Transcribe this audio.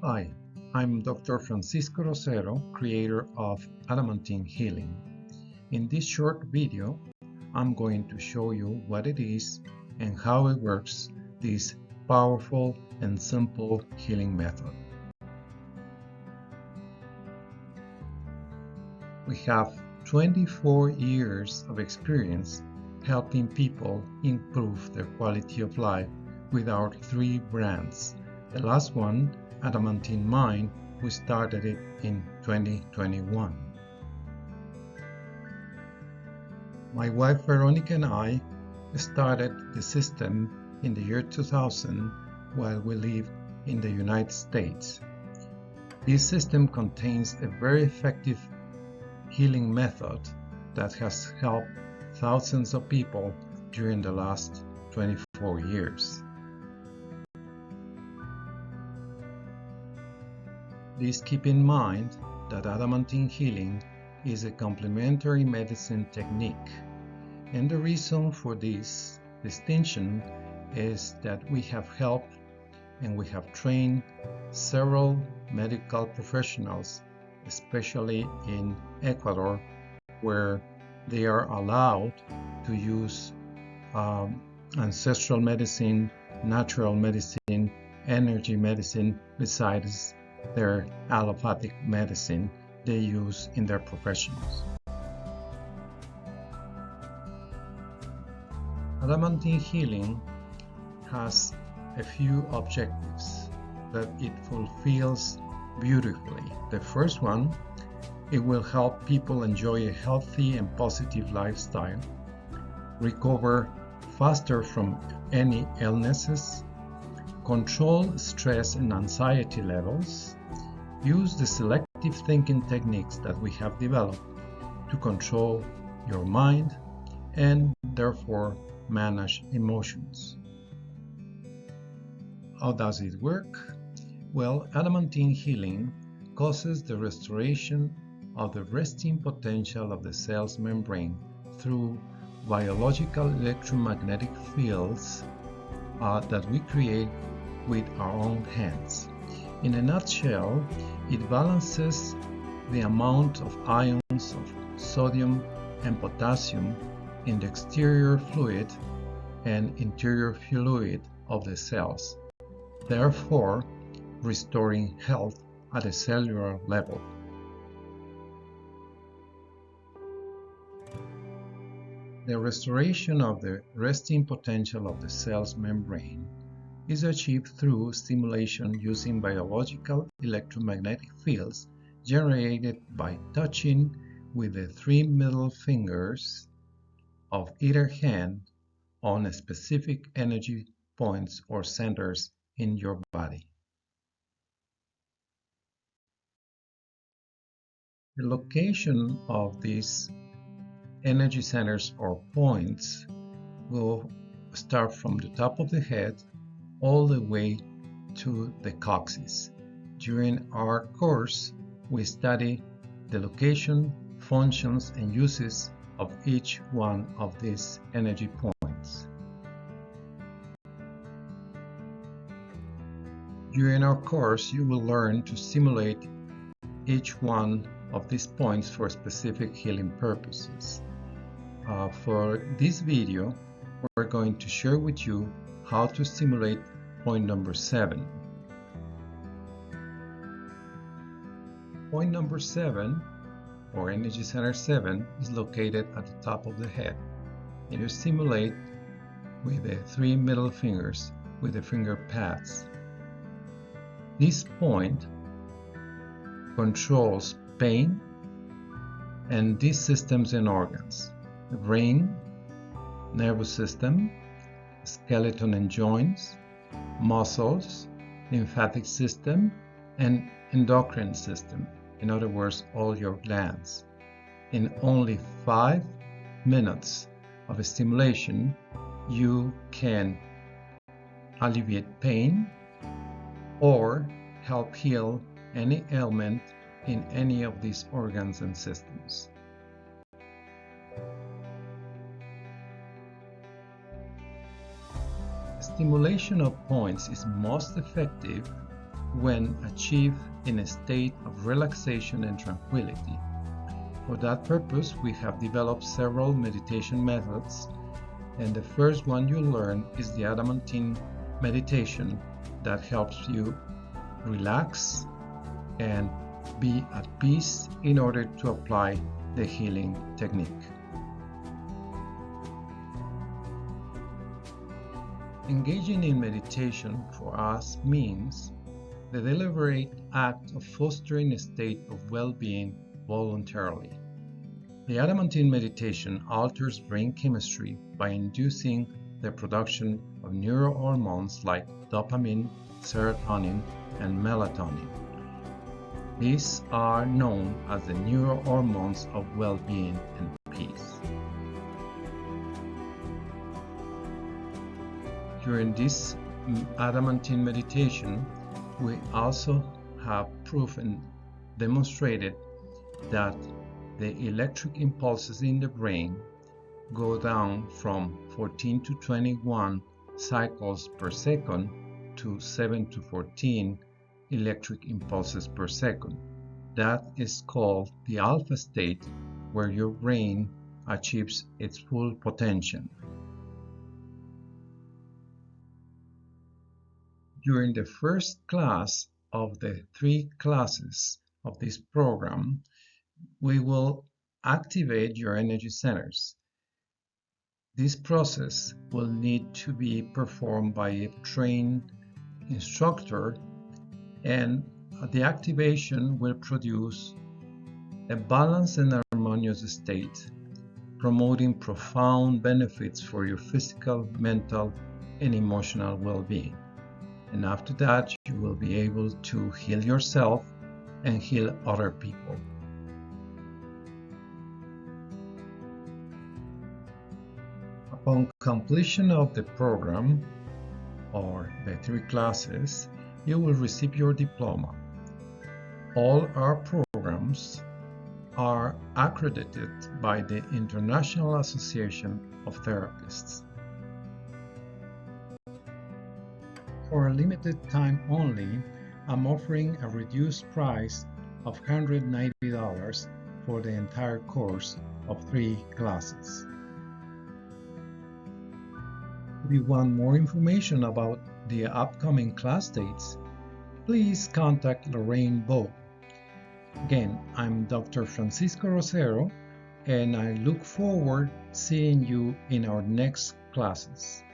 Hi, I'm Dr. Francisco Rosero, creator of Adamantine Healing. In this short video, I'm going to show you what it is and how it works, this powerful and simple healing method. We have 24 years of experience helping people improve their quality of life with our 3 brands. The last one, Adamantine Mind, we started it in 2021. My wife Veronica and I started the system in the year 2000 while we lived in the United States. This system contains a very effective healing method that has helped thousands of people during the last 24 years. Please keep in mind that Adamantine healing is a complementary medicine technique, and the reason for this distinction is that we have helped and we have trained several medical professionals, especially in Ecuador, where they are allowed to use ancestral medicine, natural medicine, energy medicine, besides their allopathic medicine they use in their professions. Adamantine healing has a few objectives that it fulfills beautifully. The first one, it will help people enjoy a healthy and positive lifestyle, recover faster from any illnesses, control stress and anxiety levels, use the selective thinking techniques that we have developed to control your mind and therefore manage emotions. How does it work? Well, Adamantine healing causes the restoration of the resting potential of the cell's membrane through biological electromagnetic fields that we create with our own hands. In a nutshell, it balances the amount of ions of sodium and potassium in the exterior fluid and interior fluid of the cells, therefore restoring health at a cellular level. The restoration of the resting potential of the cell's membrane is achieved through stimulation using biological electromagnetic fields generated by touching with the 3 middle fingers of either hand on specific energy points or centers in your body. The location of these energy centers or points will start from the top of the head all the way to the coccyx. During our course, we study the location, functions, and uses of each one of these energy points. During our course, you will learn to simulate each one of these points for specific healing purposes. For this video, we're going to share with you how to stimulate point number 7. Point number 7, or energy center 7, is located at the top of the head, and you stimulate with the 3 middle fingers with the finger pads. This point controls pain and these systems and organs: the brain, nervous system, skeleton and joints, muscles, lymphatic system, and endocrine system. In other words, all your glands. In only 5 minutes of stimulation, you can alleviate pain or help heal any ailment in any of these organs and systems. Stimulation of points is most effective when achieved in a state of relaxation and tranquility. For that purpose, we have developed several meditation methods, and the first one you'll learn is the Adamantine meditation that helps you relax and be at peace in order to apply the healing technique. Engaging in meditation for us means the deliberate act of fostering a state of well-being voluntarily. The Adamantine meditation alters brain chemistry by inducing the production of neurohormones like dopamine, serotonin, and melatonin. These are known as the neurohormones of well-being and peace. During this Adamantine meditation, we also have proven, demonstrated that the electric impulses in the brain go down from 14 to 21 cycles per second to 7 to 14 electric impulses per second. That is called the alpha state, where your brain achieves its full potential. During the first class of the 3 classes of this program, we will activate your energy centers. This process will need to be performed by a trained instructor, and the activation will produce a balanced and harmonious state, promoting profound benefits for your physical, mental, and emotional well-being. And after that, you will be able to heal yourself and heal other people. Upon completion of the program, or the 3 classes, you will receive your diploma. All our programs are accredited by the International Association of Therapists. For a limited time only, I'm offering a reduced price of $190 for the entire course of 3 classes. If you want more information about the upcoming class dates, please contact Lorraine Bowe. Again, I'm Dr. Francisco Rosero, and I look forward to seeing you in our next classes.